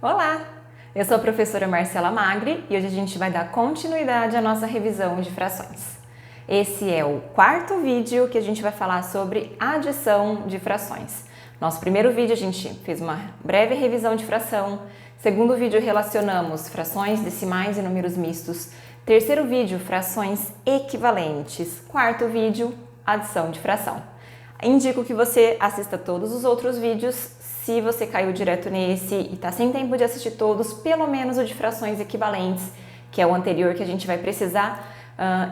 Olá! Eu sou a professora Marcela Magri e hoje a gente vai dar continuidade à nossa revisão de frações. Esse é o quarto vídeo que a gente vai falar sobre adição de frações. Nosso primeiro vídeo a gente fez uma breve revisão de fração, segundo vídeo relacionamos frações, decimais e números mistos, terceiro vídeo frações equivalentes, quarto vídeo adição de fração. Indico que você assista todos os outros vídeos. Se você caiu direto nesse e está sem tempo de assistir todos, pelo menos o de frações equivalentes, que é o anterior, que a gente vai precisar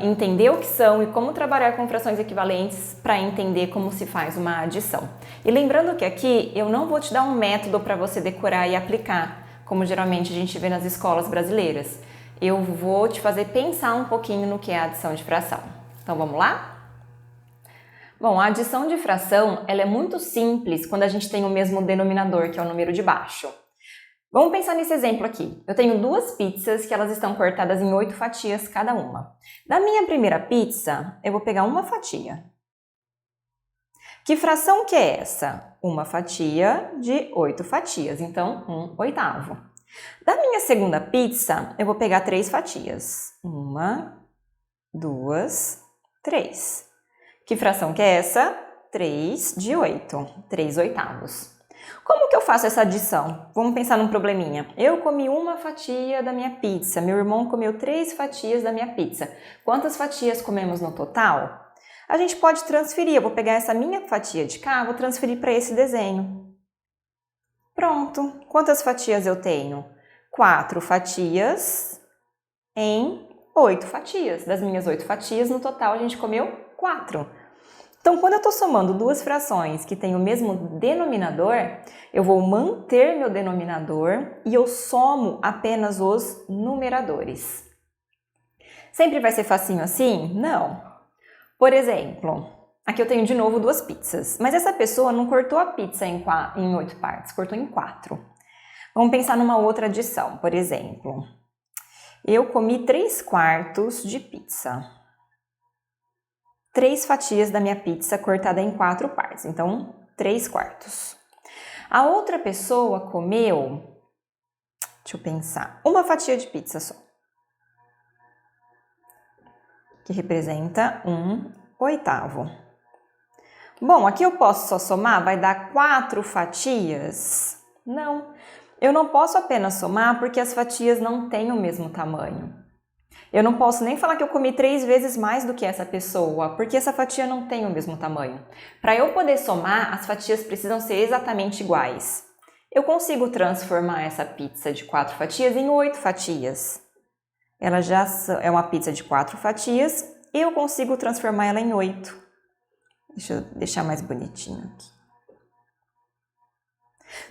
entender o que são e como trabalhar com frações equivalentes para entender como se faz uma adição. E lembrando que aqui eu não vou te dar um método para você decorar e aplicar, como geralmente a gente vê nas escolas brasileiras. Eu vou te fazer pensar um pouquinho no que é a adição de fração. Então vamos lá? Bom, a adição de fração ela é muito simples quando a gente tem o mesmo denominador, que é o número de baixo. Vamos pensar nesse exemplo aqui. Eu tenho duas pizzas que elas estão cortadas em 8 fatias cada uma. Da minha primeira pizza, eu vou pegar uma fatia. Que fração que é essa? Uma fatia de 8 fatias, então 1/8. Da minha segunda pizza, eu vou pegar 3 fatias. 1, 2, 3. Que fração que é essa? 3 de 8, 3/8. Como que eu faço essa adição? Vamos pensar num probleminha. Eu comi uma fatia da minha pizza, meu irmão comeu 3 fatias da minha pizza. Quantas fatias comemos no total? A gente pode transferir, eu vou pegar essa minha fatia de cá, vou transferir para esse desenho. Pronto. Quantas fatias eu tenho? 4 fatias em 8 fatias. Das minhas 8 fatias, no total a gente comeu 4. Então, quando eu estou somando duas frações que têm o mesmo denominador, eu vou manter meu denominador e eu somo apenas os numeradores. Sempre vai ser facinho assim? Não. Por exemplo, aqui eu tenho de novo duas pizzas, mas essa pessoa não cortou a pizza em 8 partes, cortou em 4. Vamos pensar numa outra adição, por exemplo. Eu comi 3/4 de pizza. 3 fatias da minha pizza cortada em 4 partes, então 3/4. A outra pessoa comeu, deixa eu pensar, uma fatia de pizza só, que representa 1/8. Bom, aqui eu posso só somar, vai dar 4 fatias? Não, eu não posso apenas somar porque as fatias não têm o mesmo tamanho. Eu não posso nem falar que eu comi 3 vezes mais do que essa pessoa, porque essa fatia não tem o mesmo tamanho. Para eu poder somar, as fatias precisam ser exatamente iguais. Eu consigo transformar essa pizza de 4 fatias em 8 fatias. Ela já é uma pizza de 4 fatias e eu consigo transformar ela em 8. Deixa eu deixar mais bonitinho aqui.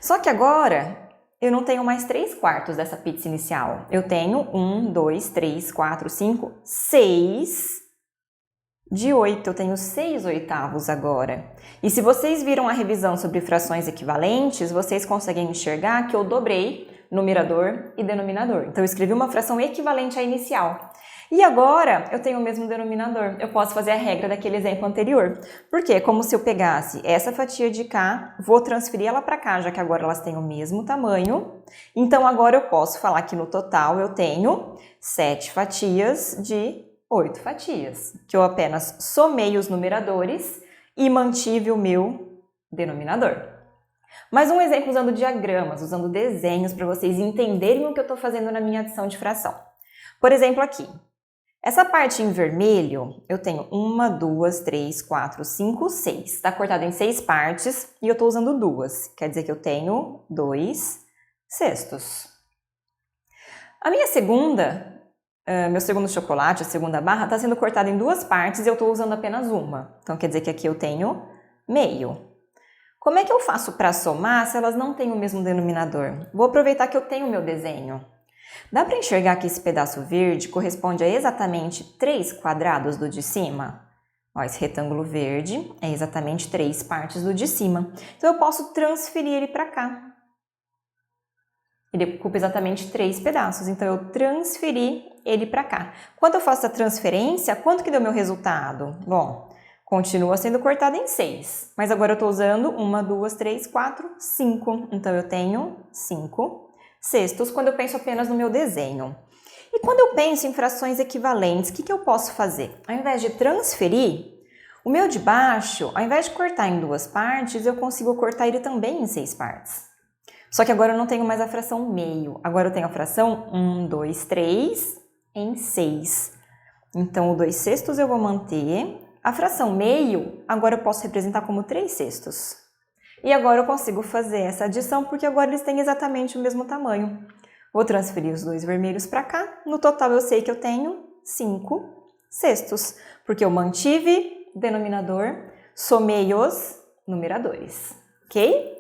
Só que agora eu não tenho mais 3/4 dessa pizza inicial. Eu tenho 1, 2, 3, 4, 5, 6 de 8. Eu tenho 6/8 agora. E se vocês viram a revisão sobre frações equivalentes, vocês conseguem enxergar que eu dobrei numerador e denominador. Então eu escrevi uma fração equivalente à inicial. E agora eu tenho o mesmo denominador. Eu posso fazer a regra daquele exemplo anterior. Porque é como se eu pegasse essa fatia de cá, vou transferir ela para cá, já que agora elas têm o mesmo tamanho. Então agora eu posso falar que no total eu tenho 7 fatias de 8 fatias, que eu apenas somei os numeradores e mantive o meu denominador. Mais um exemplo usando diagramas, usando desenhos para vocês entenderem o que eu estou fazendo na minha adição de fração. Por exemplo aqui. Essa parte em vermelho, eu tenho 1, 2, 3, 4, 5, 6. Está cortado em 6 partes e eu estou usando 2. Quer dizer que eu tenho 2/6. A minha segunda, meu segundo chocolate, a segunda barra, está sendo cortada em 2 partes e eu estou usando apenas uma. Então quer dizer que aqui eu tenho meio. Como é que eu faço para somar se elas não têm o mesmo denominador? Vou aproveitar que eu tenho o meu desenho. Dá para enxergar que esse pedaço verde corresponde a exatamente 3 quadrados do de cima? Ó, esse retângulo verde é exatamente 3 partes do de cima. Então eu posso transferir ele para cá. Ele ocupa exatamente 3 pedaços, então eu transferi ele para cá. Quando eu faço a transferência, quanto que deu meu resultado? Bom, continua sendo cortado em 6, mas agora eu estou usando 1, 2, 3, 4, 5. Então eu tenho 5 sextos quando eu penso apenas no meu desenho. E quando eu penso em frações equivalentes, o que eu posso fazer? Ao invés de transferir, o meu de baixo, ao invés de cortar em 2 partes, eu consigo cortar ele também em 6 partes. Só que agora eu não tenho mais a fração meio, agora eu tenho a fração 1, 2, 3 em 6. Então, o 2 sextos eu vou manter. A fração meio, agora eu posso representar como 3 sextos. E agora eu consigo fazer essa adição, porque agora eles têm exatamente o mesmo tamanho. Vou transferir os 2 vermelhos para cá. No total, eu sei que eu tenho 5 sextos, porque eu mantive o denominador, somei os numeradores, ok?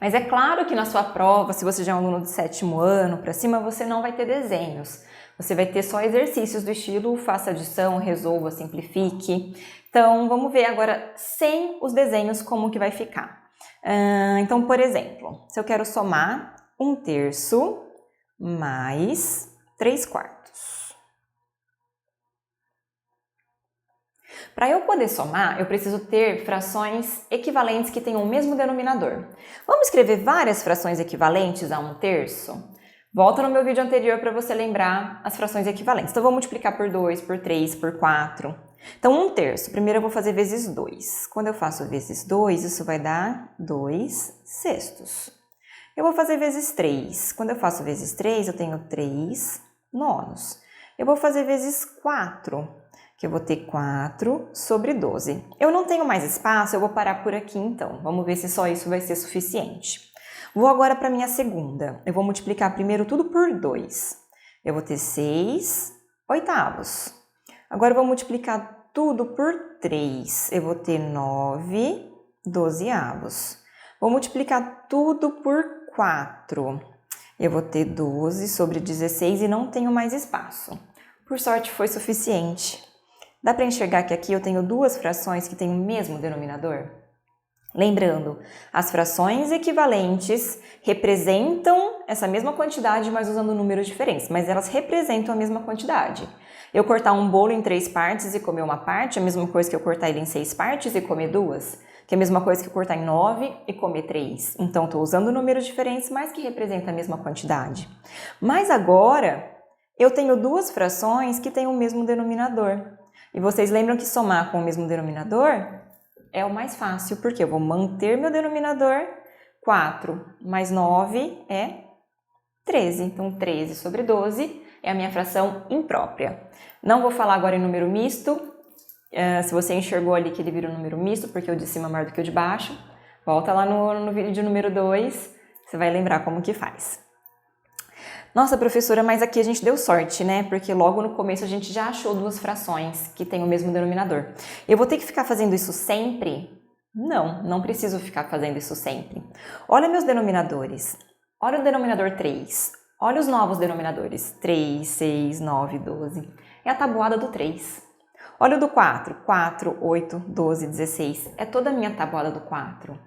Mas é claro que na sua prova, se você já é um aluno de 7º ano para cima, você não vai ter desenhos. Você vai ter só exercícios do estilo faça adição, resolva, simplifique. Então, vamos ver agora sem os desenhos como que vai ficar. Então, por exemplo, se eu quero somar 1/3 mais 3/4. Para eu poder somar, eu preciso ter frações equivalentes que tenham o mesmo denominador. Vamos escrever várias frações equivalentes a 1/3? Volta no meu vídeo anterior para você lembrar as frações equivalentes. Então, vou multiplicar por 2, por 3, por 4. Então, 1/3. Primeiro eu vou fazer vezes 2. Quando eu faço vezes 2, isso vai dar 2 sextos. Eu vou fazer vezes 3. Quando eu faço vezes 3, eu tenho 3 nonos. Eu vou fazer vezes 4, que eu vou ter 4 sobre 12. Eu não tenho mais espaço, eu vou parar por aqui então. Vamos ver se só isso vai ser suficiente. Vou agora para a minha segunda. Eu vou multiplicar primeiro tudo por 2. Eu vou ter 6 oitavos. Agora eu vou multiplicar tudo por 3. Eu vou ter 9 dozeavos. Vou multiplicar tudo por 4. Eu vou ter 12 sobre 16 e não tenho mais espaço. Por sorte foi suficiente. Dá para enxergar que aqui eu tenho 2 frações que têm o mesmo denominador? Lembrando, as frações equivalentes representam essa mesma quantidade, mas usando números diferentes, mas elas representam a mesma quantidade. Eu cortar um bolo em 3 partes e comer uma parte, é a mesma coisa que eu cortar ele em 6 partes e comer 2, que é a mesma coisa que eu cortar em 9 e comer 3. Então, estou usando números diferentes, mas que representam a mesma quantidade. Mas agora, eu tenho 2 frações que têm o mesmo denominador. E vocês lembram que somar com o mesmo denominador é o mais fácil, porque eu vou manter meu denominador, 4 mais 9 é 13. Então, 13 sobre 12 é a minha fração imprópria. Não vou falar agora em número misto. Se você enxergou ali que ele vira um número misto, porque o de cima é maior do que o de baixo, volta lá no vídeo número 2, você vai lembrar como que faz. Nossa, professora, mas aqui a gente deu sorte, né? Porque logo no começo a gente já achou 2 frações que têm o mesmo denominador. Eu vou ter que ficar fazendo isso sempre? Não, não preciso ficar fazendo isso sempre. Olha meus denominadores. Olha o denominador 3. Olha os novos denominadores. 3, 6, 9, 12. É a tabuada do 3. Olha o do 4. 4, 8, 12, 16. É toda a minha tabuada do 4.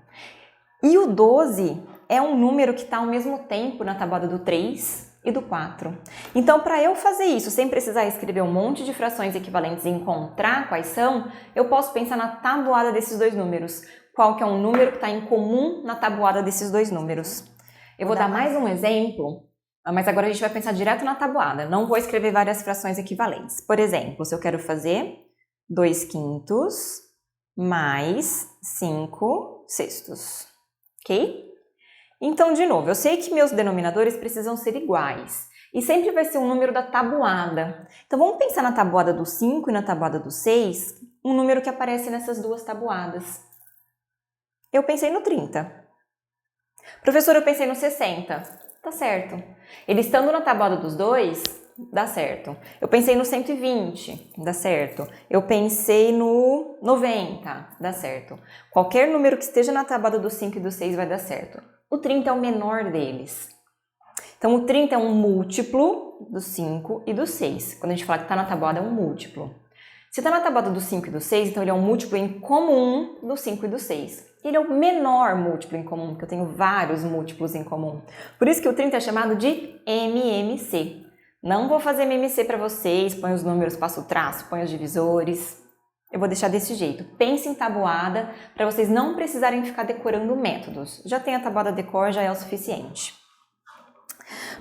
E o 12 é um número que está ao mesmo tempo na tabuada do 3 e do 4. Então, para eu fazer isso, sem precisar escrever um monte de frações equivalentes e encontrar quais são, eu posso pensar na tabuada desses 2 números. Qual que é um número que está em comum na tabuada desses 2 números? Eu vou dar mais um exemplo, mas agora a gente vai pensar direto na tabuada. Não vou escrever várias frações equivalentes. Por exemplo, se eu quero fazer 2 quintos mais 5 sextos. Ok? Então, de novo, eu sei que meus denominadores precisam ser iguais. E sempre vai ser um número da tabuada. Então, vamos pensar na tabuada do 5 e na tabuada do 6, um número que aparece nessas 2 tabuadas. Eu pensei no 30. Professora, eu pensei no 60. Tá certo. Ele estando na tabuada dos 2, dá certo. Eu pensei no 120, dá certo. Eu pensei no 90, dá certo. Qualquer número que esteja na tabuada do 5 e do 6 vai dar certo. O 30 é o menor deles. Então, o 30 é um múltiplo do 5 e do 6. Quando a gente fala que está na tabuada, é um múltiplo. Se está na tabuada do 5 e do 6, então ele é um múltiplo em comum do 5 e do 6. Ele é o menor múltiplo em comum, porque eu tenho vários múltiplos em comum. Por isso que o 30 é chamado de MMC. Não vou fazer MMC para vocês, põe os números, passo o traço, põe os divisores. Eu vou deixar desse jeito. Pense em tabuada para vocês não precisarem ficar decorando métodos. Já tem a tabuada de cor, já é o suficiente.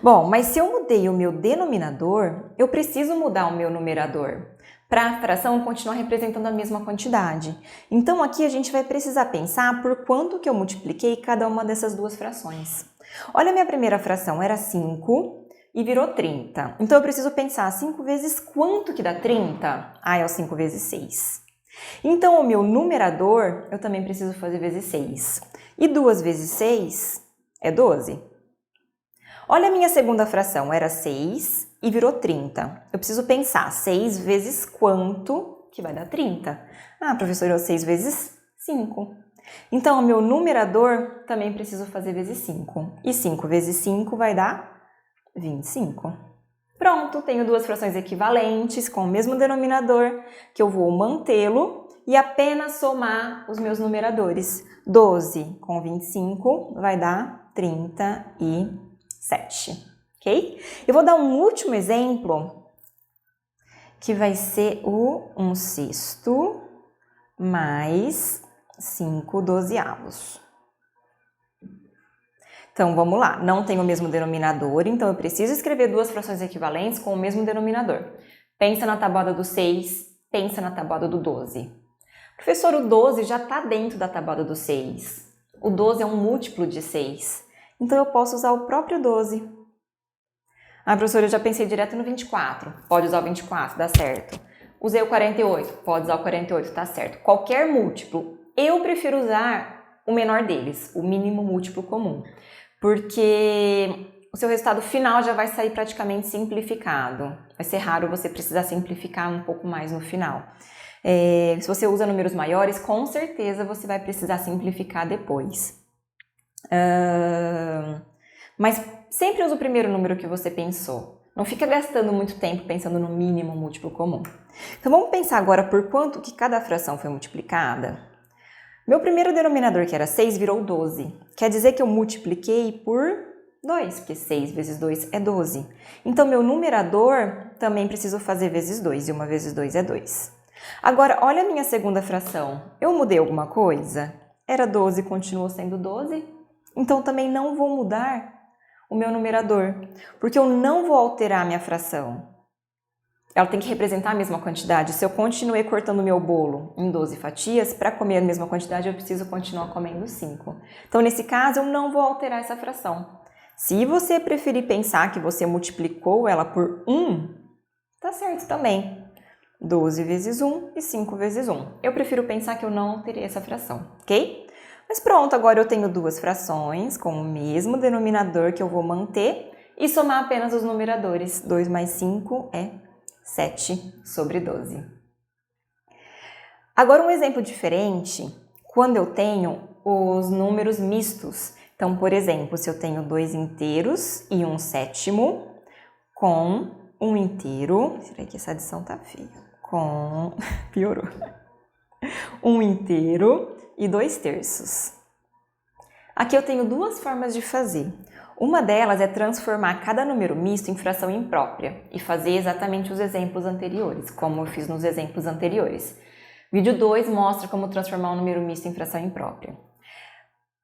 Bom, mas se eu mudei o meu denominador, eu preciso mudar o meu numerador para a fração continuar representando a mesma quantidade. Então aqui a gente vai precisar pensar por quanto que eu multipliquei cada uma dessas duas frações. Olha, a minha primeira fração era 5 e virou 30. Então eu preciso pensar 5 vezes quanto que dá 30? Ah, é o 5 vezes 6. Então o meu numerador eu também preciso fazer vezes 6. E 2 vezes 6 é 12. Olha, a minha segunda fração era 6 e virou 30. Eu preciso pensar 6 vezes quanto que vai dar 30? Ah, professor, é 6 vezes 5. Então, o meu numerador também preciso fazer vezes 5. E 5 vezes 5 vai dar 25. Pronto, tenho duas frações equivalentes com o mesmo denominador, que eu vou mantê-lo e apenas somar os meus numeradores. 12 com 25 vai dar 37, ok? Eu vou dar um último exemplo, que vai ser o 1/6 mais 5/12. Então, vamos lá. Não tem o mesmo denominador, então eu preciso escrever duas frações equivalentes com o mesmo denominador. Pensa na tabuada do 6, pensa na tabuada do 12. Professor, o 12 já está dentro da tabuada do 6. O 12 é um múltiplo de 6. Então, eu posso usar o próprio 12. Ah, professor, eu já pensei direto no 24. Pode usar o 24, dá certo. Usei o 48. Pode usar o 48, tá certo. Qualquer múltiplo, eu prefiro usar o menor deles, o mínimo múltiplo comum. Porque o seu resultado final já vai sair praticamente simplificado. Vai ser raro você precisar simplificar um pouco mais no final. Se você usa números maiores, com certeza você vai precisar simplificar depois. Mas sempre usa o primeiro número que você pensou. Não fica gastando muito tempo pensando no mínimo múltiplo comum. Então vamos pensar agora por quanto que cada fração foi multiplicada. Meu primeiro denominador, que era 6, virou 12. Quer dizer que eu multipliquei por 2, porque 6 vezes 2 é 12. Então, meu numerador também preciso fazer vezes 2, e 1 vezes 2 é 2. Agora, olha a minha segunda fração. Eu mudei alguma coisa? Era 12 e continuou sendo 12? Então, também não vou mudar o meu numerador, porque eu não vou alterar a minha fração. Ela tem que representar a mesma quantidade. Se eu continuei cortando meu bolo em 12 fatias, para comer a mesma quantidade eu preciso continuar comendo 5. Então, nesse caso, eu não vou alterar essa fração. Se você preferir pensar que você multiplicou ela por 1, tá certo também. 12 vezes 1 e 5 vezes 1. Eu prefiro pensar que eu não alterei essa fração, ok? Mas pronto, agora eu tenho duas frações com o mesmo denominador que eu vou manter e somar apenas os numeradores. 2 mais 5 é 7/12. Agora um exemplo diferente, quando eu tenho os números mistos. Então, por exemplo, se eu tenho 2 inteiros e 1/7 com 1 inteiro, será que essa adição tá feia? Piorou. 1 inteiro e 2/3. Aqui eu tenho duas formas de fazer. Uma delas é transformar cada número misto em fração imprópria e fazer exatamente os exemplos anteriores, como eu fiz nos exemplos anteriores. Vídeo 2 mostra como transformar um número misto em fração imprópria.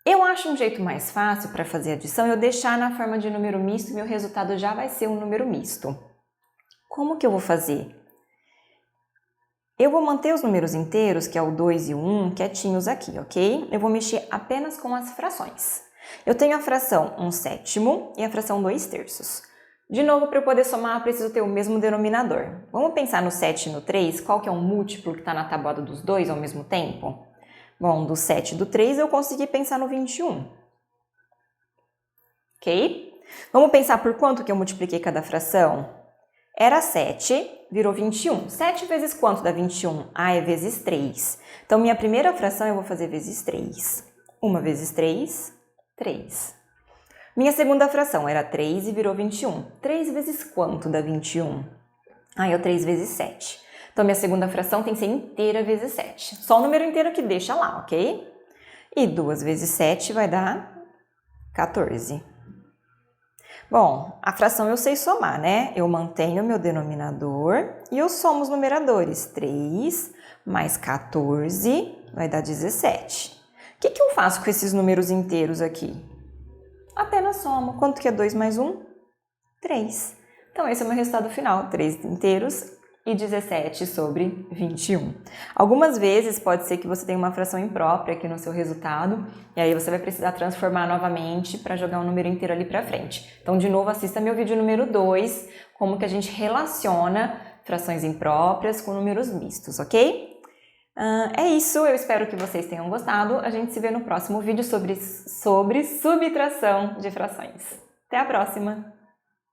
Eu acho um jeito mais fácil para fazer adição eu deixar na forma de número misto e meu resultado já vai ser um número misto. Como que eu vou fazer? Eu vou manter os números inteiros, que é o 2 e o 1, quietinhos aqui, ok? Eu vou mexer apenas com as frações. Eu tenho a fração 1/7 e a fração 2/3. De novo, para eu poder somar, eu preciso ter o mesmo denominador. Vamos pensar no 7 e no 3, qual que é um múltiplo que está na tabuada dos dois ao mesmo tempo? Bom, do 7 e do 3 eu consegui pensar no 21. Ok? Vamos pensar por quanto que eu multipliquei cada fração? Era 7, virou 21. 7 vezes quanto dá 21? Ah, é vezes 3. Então, minha primeira fração eu vou fazer vezes 3. 1 vezes 3, 3. Minha segunda fração era 3 e virou 21. 3 vezes quanto dá 21? Ah, é o 3 vezes 7. Então, minha segunda fração tem que ser inteira vezes 7. Só o número inteiro que deixa lá, ok? E 2 vezes 7 vai dar 14. Bom, a fração eu sei somar, né? Eu mantenho o meu denominador e eu somo os numeradores. 3 mais 14 vai dar 17. O que eu faço com esses números inteiros aqui? Apenas somo. Quanto que é 2 mais 1? 3. Então, esse é o meu resultado final, 3 inteiros e 17 sobre 21. Algumas vezes pode ser que você tenha uma fração imprópria aqui no seu resultado, e aí você vai precisar transformar novamente para jogar um número inteiro ali para frente. Então, de novo, assista meu vídeo número 2, como que a gente relaciona frações impróprias com números mistos, ok? É isso, eu espero que vocês tenham gostado. A gente se vê no próximo vídeo sobre subtração de frações. Até a próxima!